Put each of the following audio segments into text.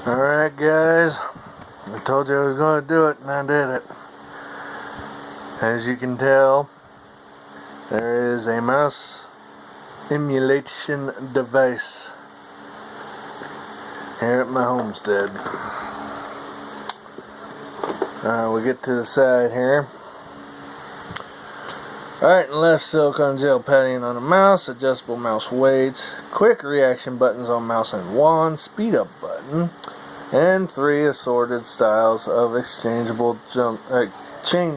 Alright guys, I told you I was going to do it and I did it. As you can tell, there is a mouse emulation device here at my homestead. We get to the side here. Alright, left silicone gel padding on the mouse, adjustable mouse weights, quick reaction buttons on mouse and wand, speed up button, and 3 assorted styles of exchangeable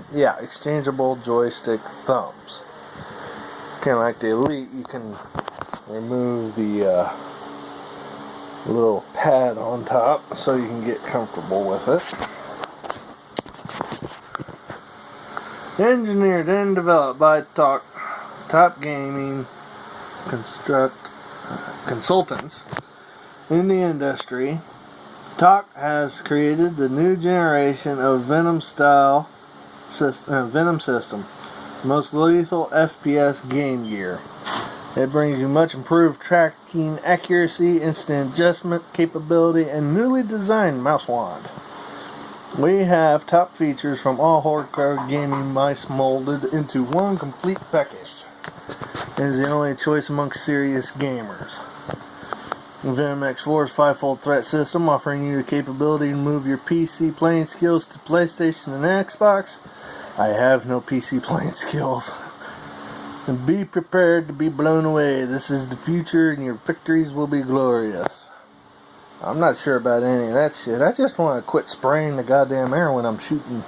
exchangeable joystick thumbs. Kind of like the Elite, you can remove the little pad on top so you can get comfortable with it. Engineered and developed by Tauct Gaming consultants in the industry, Tauct has created the new generation of Venom system, most lethal FPS game gear. It brings you much improved tracking accuracy, instant adjustment capability, and newly designed mouse wand. We have top features from all hardcore gaming mice molded into one complete package. It is the only choice amongst serious gamers. Venom X4 is 5-fold threat system, offering you the capability to move your PC playing skills to PlayStation and Xbox. I have no PC playing skills. And be prepared to be blown away. This is the future and your victories will be glorious. I'm not sure about any of that shit. I just want to quit spraying the goddamn air when I'm shooting.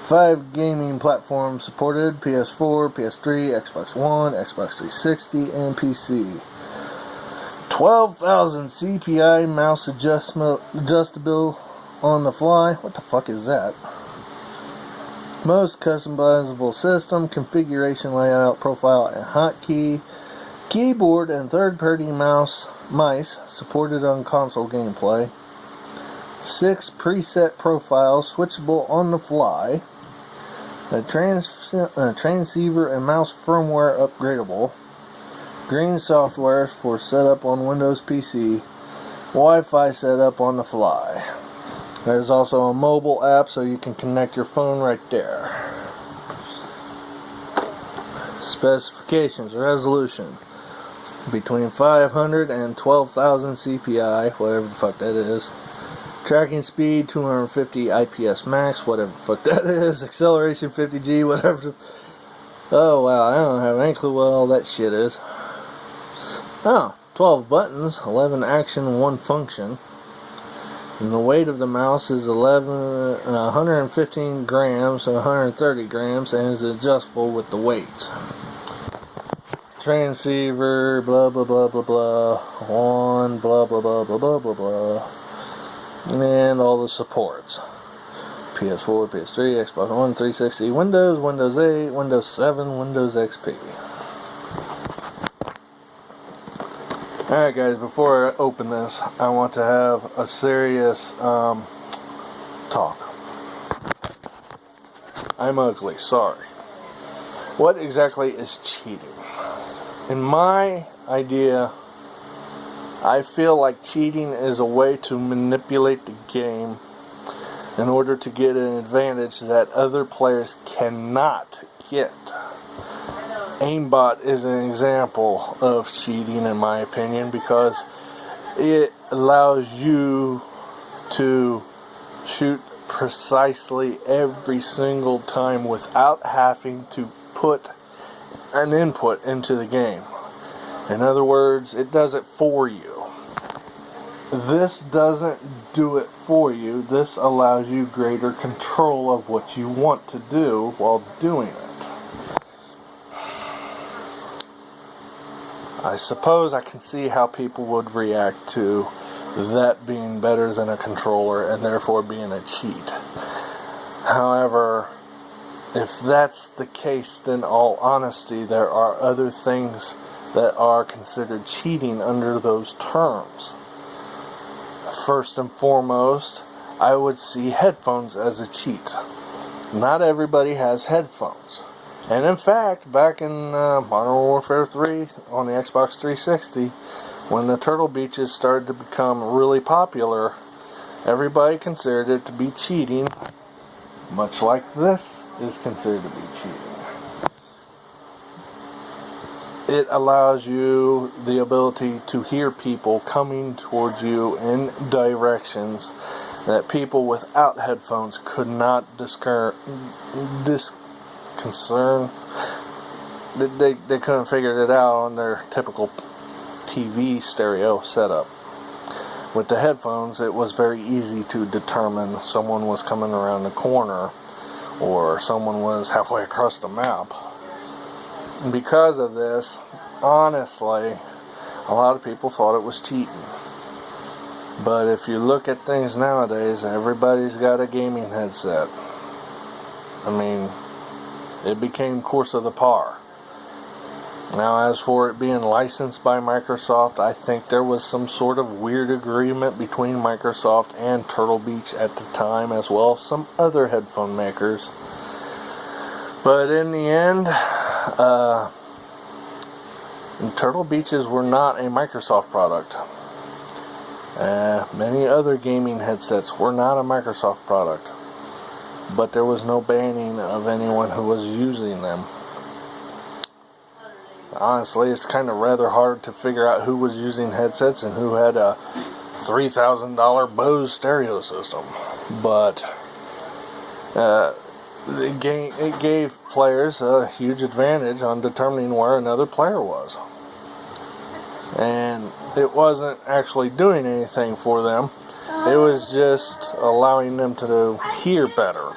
5 gaming platforms supported: PS4, PS3, Xbox One, Xbox 360, and PC. 12,000 CPI mouse adjustable on the fly. What the fuck is that? Most customizable system, configuration, layout, profile, and hotkey. Keyboard and third-party mice supported on console gameplay. 6 preset profiles switchable on the fly. A transceiver and mouse firmware upgradable. Green software for setup on Windows PC. Wi-Fi setup on the fly. There's also a mobile app so you can connect your phone right there. Specifications: resolution between 500 and 12,000 CPI, whatever the fuck that is. Tracking speed 250 IPS max, whatever the fuck that is. Acceleration 50G, whatever. Oh wow, I don't have any clue what all that shit is. Oh, 12 buttons, 11 action, 1 function. And the weight of the mouse is 115 grams and 130 grams and is adjustable with the weights. Transceiver, blah blah blah blah blah, one, blah blah blah blah blah blah blah, and all the supports: PS4, PS3, Xbox One, 360, Windows 8, Windows 7, Windows XP. Alright guys, before I open this, I want to have a serious talk. I'm ugly, sorry. What exactly is cheating? In my idea, I feel like cheating is a way to manipulate the game in order to get an advantage that other players cannot get. Aimbot is an example of cheating in my opinion, because it allows you to shoot precisely every single time without having to put an input into the game. In other words, it does it for you. This doesn't do it for you. This allows you greater control of what you want to do while doing it. I suppose I can see how people would react to that being better than a controller and therefore being a cheat. However, if that's the case, then in all honesty, there are other things that are considered cheating under those terms. First and foremost, I would see headphones as a cheat. Not everybody has headphones. And in fact, back in Modern Warfare 3 on the Xbox 360, When the Turtle Beaches started to become really popular, everybody considered it to be cheating, much like this is considered to be cheating. It allows you the ability to hear people coming towards you in directions that people without headphones could not discern. They couldn't figure it out on their typical TV stereo setup. With the headphones, it was very easy to determine someone was coming around the corner or someone was halfway across the map. And because of this, honestly, a lot of people thought it was cheating. But if you look at things nowadays, everybody's got a gaming headset. I mean, it became course of the par. Now, as for it being licensed by Microsoft, I think there was some sort of weird agreement between Microsoft and Turtle Beach at the time, as well as some other headphone makers. But in the end, Turtle Beaches were not a Microsoft product. Many other gaming headsets were not a Microsoft product. But there was no banning of anyone who was using them. Honestly, it's kind of rather hard to figure out who was using headsets and who had a $3,000 Bose stereo system. But it gave players a huge advantage on determining where another player was. And it wasn't actually doing anything for them. It was just allowing them to hear better.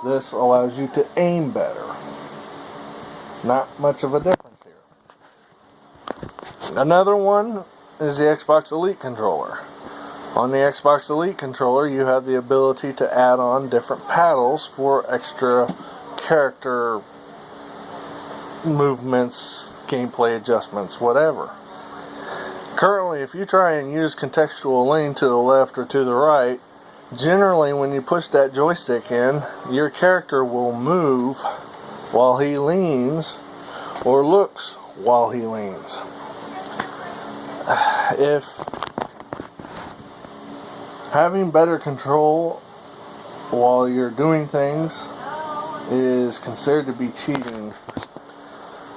This allows you to aim better. Not much of a difference here. Another one is the Xbox Elite controller. On the Xbox Elite controller, you have the ability to add on different paddles for extra character movements, gameplay adjustments, whatever. Currently, if you try and use contextual lean to the left or to the right, generally when you push that joystick in, your character will move while he leans or looks while he leans. If having better control while you're doing things is considered to be cheating,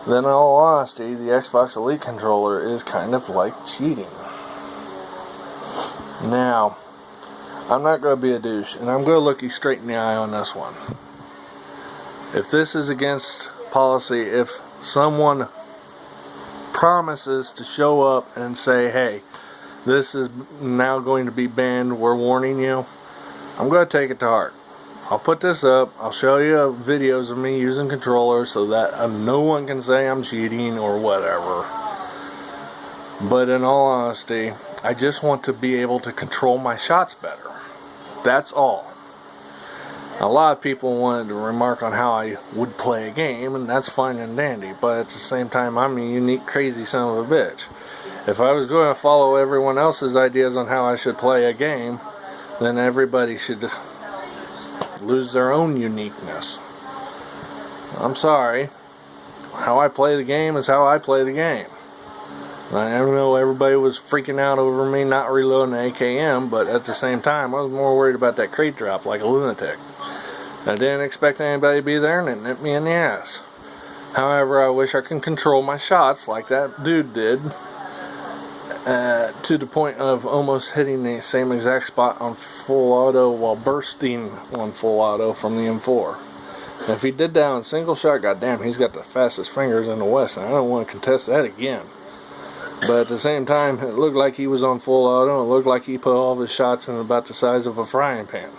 then in all honesty, the Xbox Elite controller is kind of like cheating. Now, I'm not going to be a douche, and I'm going to look you straight in the eye on this one. If this is against policy, if someone promises to show up and say, hey, this is now going to be banned, we're warning you, I'm going to take it to heart. I'll put this up, I'll show you videos of me using controllers so that no one can say I'm cheating or whatever. But in all honesty, I just want to be able to control my shots better. That's all. A lot of people wanted to remark on how I would play a game, and that's fine and dandy, but at the same time, I'm a unique, crazy son of a bitch. If I was going to follow everyone else's ideas on how I should play a game, then everybody should just lose their own uniqueness. I'm sorry. How I play the game is how I play the game. I know everybody was freaking out over me not reloading the AKM, but at the same time, I was more worried about that crate drop like a lunatic. I didn't expect anybody to be there, and it nipped me in the ass. However, I wish I could control my shots like that dude did, to the point of almost hitting the same exact spot on full auto while bursting on full auto from the M4. And if he did that on single shot, goddamn, he's got the fastest fingers in the West, and I don't want to contest that again. But at the same time, it looked like he was on full auto. It looked like he put all of his shots in about the size of a frying pan.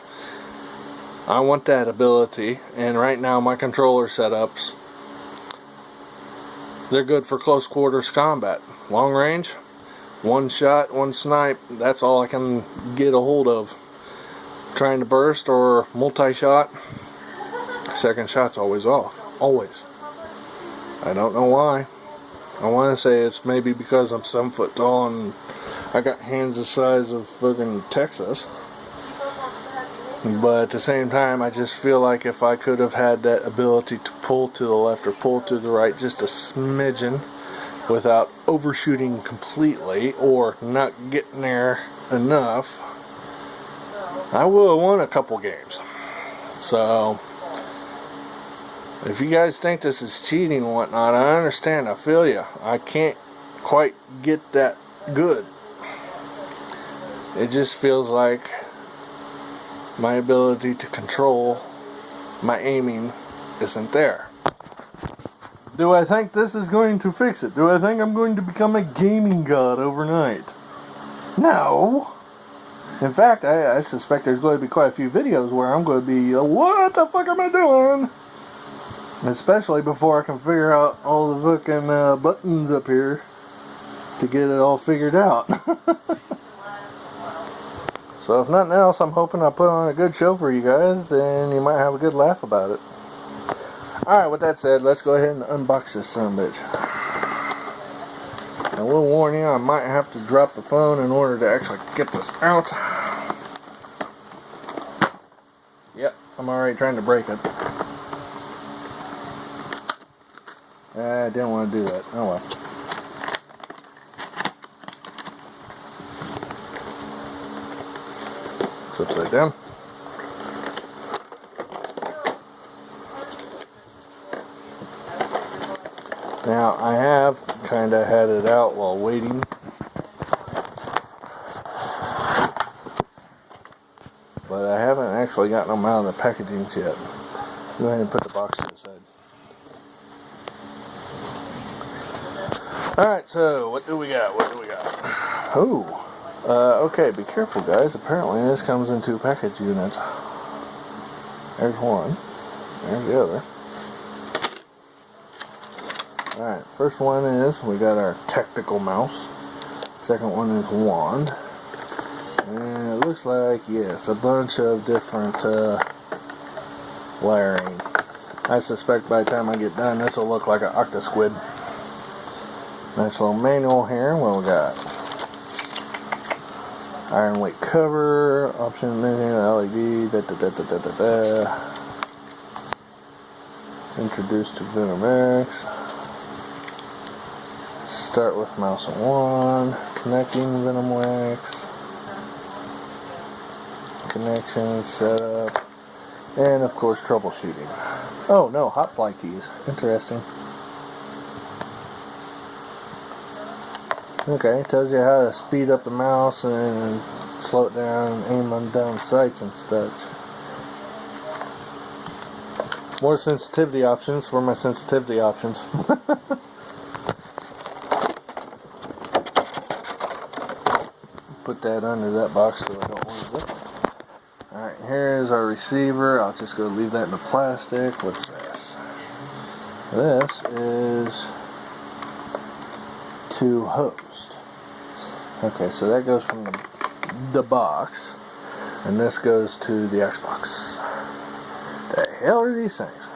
I want that ability, and right now my controller setups, they're good for close quarters combat. Long range, one shot, one snipe, that's all I can get a hold of. Trying to burst or multi-shot, second shot's always off. Always. I don't know why. I want to say it's maybe because I'm 7 foot tall and I got hands the size of fucking Texas. But at the same time, I just feel like if I could have had that ability to pull to the left or pull to the right just a smidgen, without overshooting completely or not getting there enough, I will have won a couple games. So if you guys think this is cheating and whatnot, I understand. I feel you. I can't quite get that good. It just feels like my ability to control my aiming isn't there. Do I think this is going to fix it? Do I think I'm going to become a gaming god overnight? No. In fact, I suspect there's going to be quite a few videos where I'm going to be, what the fuck am I doing? Especially before I can figure out all the fucking buttons up here to get it all figured out. So if nothing else, I'm hoping I put on a good show for you guys, and you might have a good laugh about it. Alright, with that said, let's go ahead and unbox this son of a bitch. I will warn you, I might have to drop the phone in order to actually get this out. Yep, I'm already trying to break it. I didn't want to do that. Oh well. It's upside down. Now, I have kind of had it out while waiting. But I haven't actually gotten them out of the packagings yet. Go ahead and put the box to the side. Alright, so what do we got? Oh, okay, be careful guys. Apparently this comes in 2 package units. There's one. There's the other. Alright, first one is, we got our tactical mouse. Second one is wand. And it looks like, yes, a bunch of different wiring. I suspect by the time I get done, this will look like an octosquid. Nice little manual here. What we got? Iron weight cover, option menu, LED, Introduced to Venom X. Start with mouse and wand. Connecting Venom X. Connection, setup, and of course troubleshooting. Oh no, hot fly keys. Interesting. Okay, tells you how to speed up the mouse and slow it down and aim on down sights and such. More sensitivity options for my sensitivity options. Put that under that box so I don't lose it. Alright, here's our receiver. I'll just go leave that in the plastic. What's this? This is to host. Okay, so that goes from the box, and this goes to the Xbox. The hell are these things?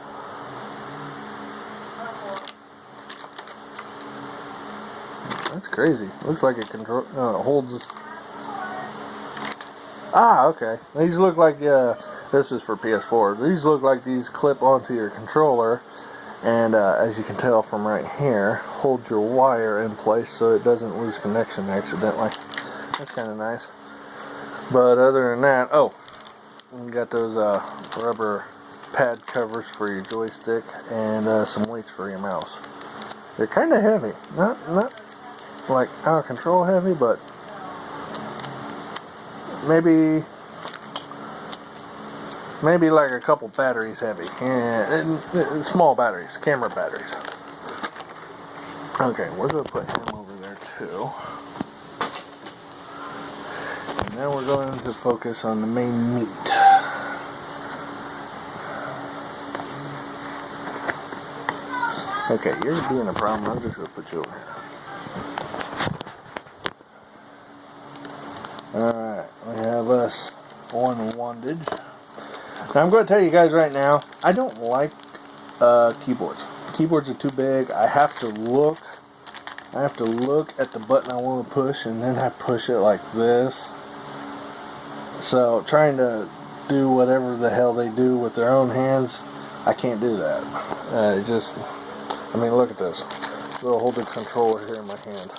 That's crazy. Looks like it holds. Ah, okay. These look like, this is for PS4. These look like these clip onto your controller, and as you can tell from right here, hold your wire in place so it doesn't lose connection accidentally. That's kind of nice. But other than that, oh, you got those rubber pad covers for your joystick and some weights for your mouse. They're kind of heavy. Not like out of control heavy, but maybe like a couple batteries heavy. And small batteries, camera batteries. Okay, we're going to put him over there too. And now we're going to focus on the main meat. Okay, you're being a problem. I'm just going to put you over here. Alright, we have us on wandage. Now I'm going to tell you guys right now, I don't like keyboards. Keyboards are too big. I have to look at the button I want to push, and then I push it like this. So trying to do whatever the hell they do with their own hands, I can't do that. I mean, look at this. So I'll hold the controller here in my hand.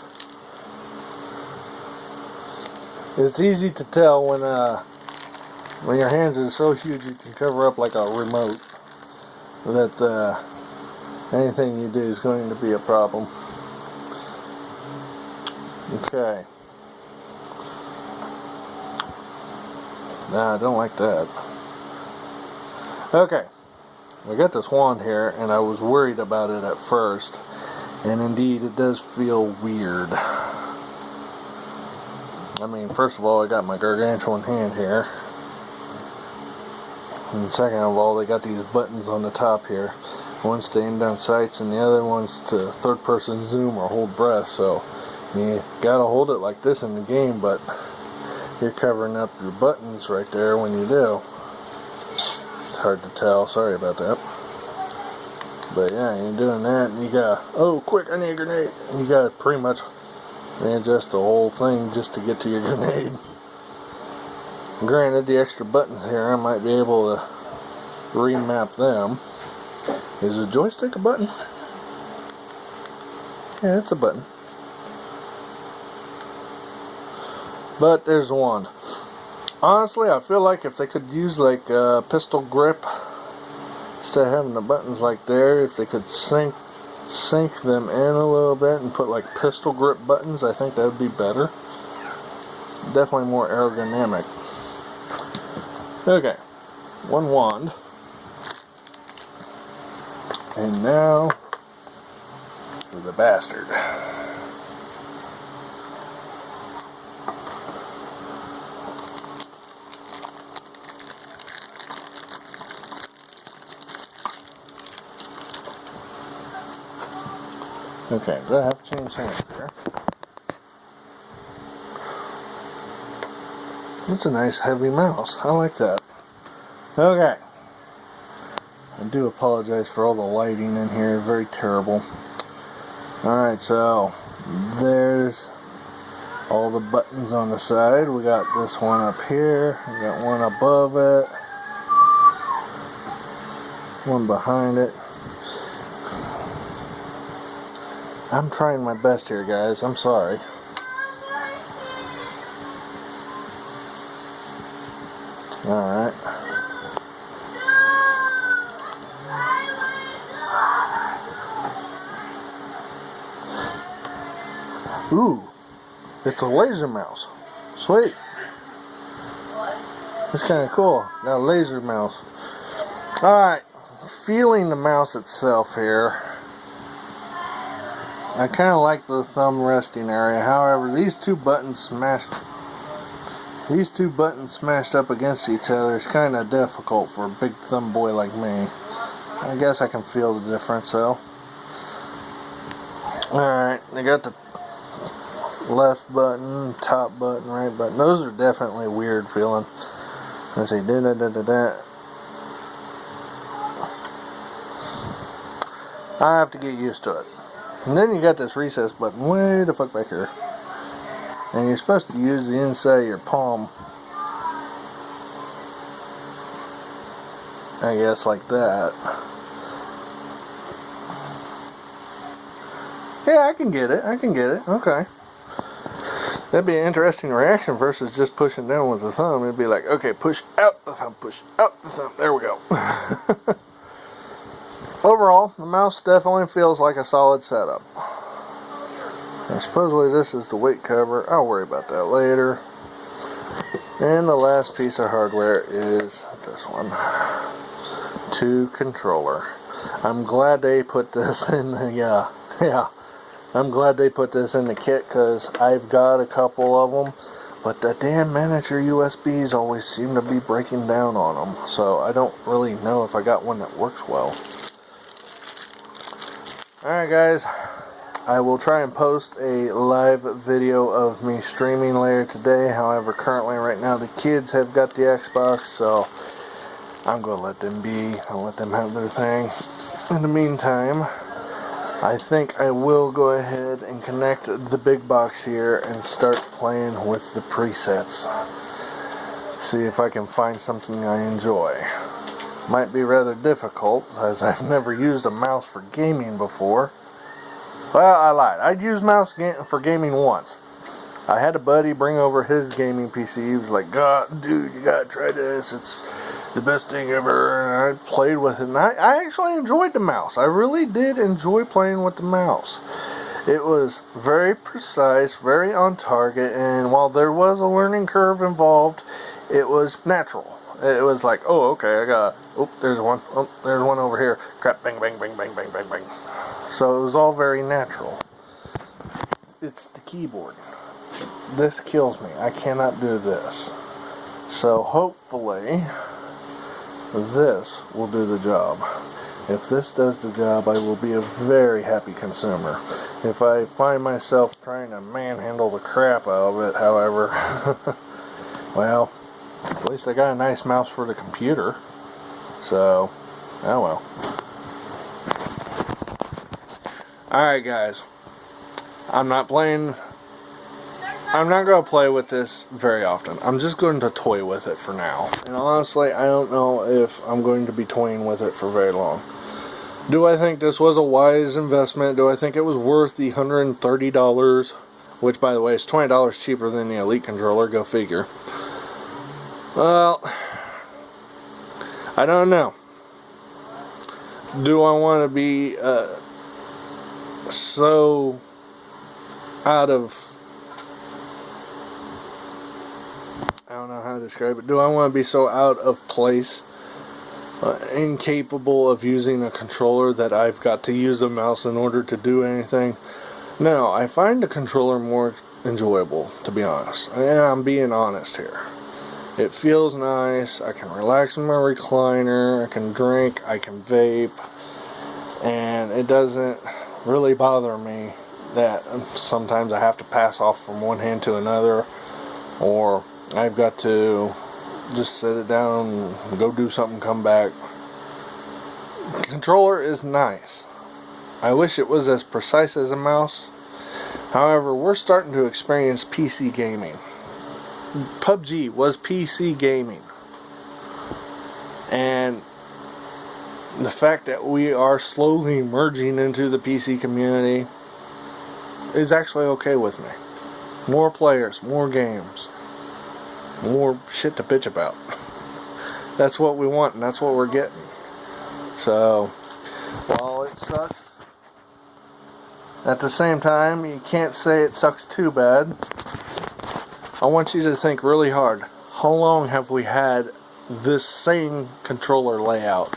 It's easy to tell when your hands are so huge you can cover up like a remote, that anything you do is going to be a problem. Okay. Nah, I don't like that. Okay. I got this wand here, and I was worried about it at first. And indeed, it does feel weird. I mean, first of all, I got my gargantuan hand here. And second of all, they got these buttons on the top here. One's to aim down sights, and the other one's to third-person zoom or hold breath. So you gotta hold it like this in the game, but you're covering up your buttons right there when you do. It's hard to tell. Sorry about that. But yeah, you're doing that, and you gotta, oh, quick, I need a grenade. And you gotta pretty much adjust the whole thing just to get to your grenade. Granted, the extra buttons here, I might be able to remap them. Is the joystick a button? Yeah, it's a button. But there's one. Honestly, I feel like if they could use like a pistol grip instead of having the buttons like there, if they could sink them in a little bit and put like pistol grip buttons, I think that would be better. Definitely more ergonomic. Okay, one wand. And now for the bastard. Okay, do I have to change hands here? It's a nice heavy mouse. I like that. Okay. I do apologize for all the lighting in here. Very terrible. Alright, so there's all the buttons on the side. We got this one up here. We got one above it. One behind it. I'm trying my best here, guys. I'm sorry. Alright. Ooh, it's a laser mouse. Sweet. It's kind of cool. Got a laser mouse. Alright, feeling the mouse itself here. I kind of like the thumb resting area. However, these two buttons smashed up against each other is kind of difficult for a big thumb boy like me. I guess I can feel the difference though. Alright, I got the left button, top button, right button. Those are definitely weird feeling. Let's see, da-da-da-da-da. I have to get used to it. And then you got this recess button way the fuck back here. And you're supposed to use the inside of your palm. I guess like that. Yeah, I can get it. Okay. That'd be an interesting reaction versus just pushing down with the thumb. It'd be like, okay, push out the thumb, push out the thumb. There we go. Overall, the mouse definitely feels like a solid setup. And supposedly this is the weight cover. I'll worry about that later. And the last piece of hardware is this one. 2 controller. I'm glad they put this in the, I'm glad they put this in the kit because I've got a couple of them. But the damn miniature USBs always seem to be breaking down on them. So I don't really know if I got one that works well. Alright guys, I will try and post a live video of me streaming later today. However, currently right now the kids have got the Xbox, so I'm going to let them be. I'll let them have their thing. In the meantime, I think I will go ahead and connect the big box here and start playing with the presets. See if I can find something I enjoy. Might be rather difficult, as I've never used a mouse for gaming before. Well, I lied. I'd used mouse for gaming once. I had a buddy bring over his gaming PC. He was like, God, dude, you gotta try this. It's the best thing ever. And I played with it. And I actually enjoyed the mouse. I really did enjoy playing with the mouse. It was very precise, very on target. And while there was a learning curve involved, it was natural. It was like, oh, okay, there's one. Oh, there's one over here. Crap, bang, bang, bang, bang, bang, bang, bang. So it was all very natural. It's the keyboard. This kills me. I cannot do this. So hopefully this will do the job. If this does the job, I will be a very happy consumer. If I find myself trying to manhandle the crap out of it, however, well, at least I got a nice mouse for the computer. So, oh well. Alright guys, I'm not going to play with this very often. I'm just going to toy with it for now. And honestly, I don't know if I'm going to be toying with it for very long. Do I think this was a wise investment? Do I think it was worth the $130? Which, by the way, is $20 cheaper than the Elite controller. Go figure. Well, I don't know. Do I want to be so out of... I don't know how to describe it. Do I want to be so out of place, incapable of using a controller that I've got to use a mouse in order to do anything? No, I find the controller more enjoyable, to be honest. And I'm being honest here. It feels nice. I can relax in my recliner. I can drink. I can vape. And it doesn't really bother me that sometimes I have to pass off from one hand to another, or I've got to just sit it down and go do something, come back. The controller is nice. I wish it was as precise as a mouse. However, we're starting to experience PC gaming. PUBG was PC gaming. And the fact that we are slowly merging into the PC community is actually okay with me. More players, more games, more shit to bitch about. That's what we want, and that's what we're getting. So, while it sucks, at the same time, you can't say it sucks too bad. I want you to think really hard. How long have we had this same controller layout?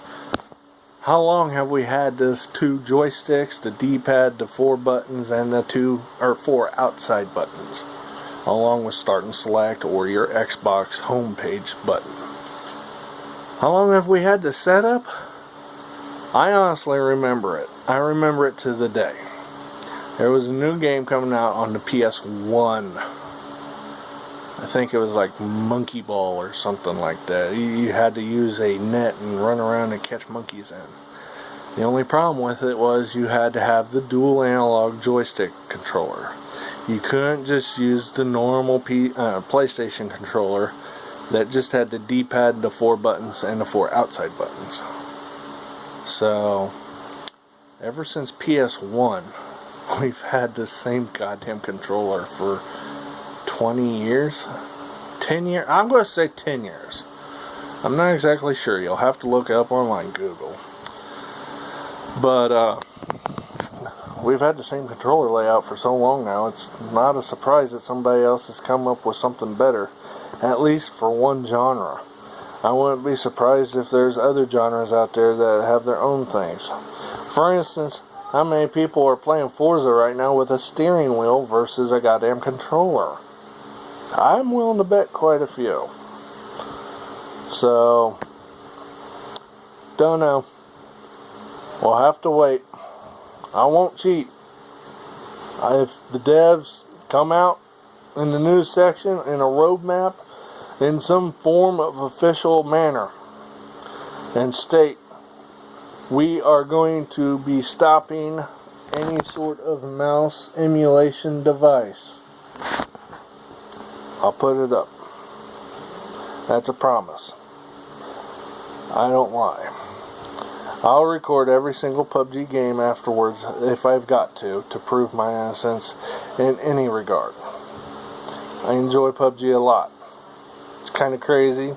How long have we had this 2 joysticks, the D-pad, the 4 buttons, and the 4 outside buttons, along with start and select or your Xbox homepage button? How long have we had this setup? I honestly remember it. I remember it to the day. There was a new game coming out on the PS1. I think it was like Monkey Ball or something like that. You had to use a net and run around and catch monkeys in. The only problem with it was you had to have the dual analog joystick controller. You couldn't just use the normal PlayStation controller that just had the D-pad, the 4 buttons, and the 4 outside buttons. So, ever since PS1, we've had the same goddamn controller for 20 years? 10 years? I'm going to say 10 years. I'm not exactly sure. You'll have to look up online, Google. But, we've had the same controller layout for so long now, it's not a surprise that somebody else has come up with something better, at least for one genre. I wouldn't be surprised if there's other genres out there that have their own things. For instance, how many people are playing Forza right now with a steering wheel versus a goddamn controller? I'm willing to bet quite a few. So, don't know. We'll have to wait. I won't cheat. If the devs come out in the news section in a roadmap in some form of official manner and state we are going to be stopping any sort of mouse emulation device, I'll put it up. That's a promise. I don't lie. I'll record every single PUBG game afterwards if I've got to prove my innocence in any regard. I enjoy PUBG a lot. It's kind of crazy.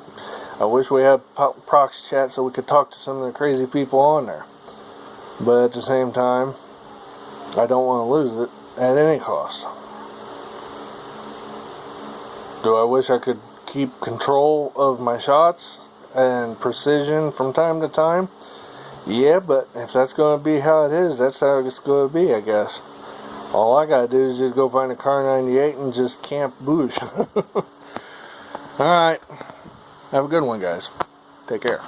I wish we had proxy chat so we could talk to some of the crazy people on there. But at the same time, I don't want to lose it at any cost. Do I wish I could keep control of my shots and precision from time to time? Yeah, but if that's going to be how it is, that's how it's going to be, I guess. All I got to do is just go find a car 98 and just camp boosh. Alright. Have a good one, guys. Take care.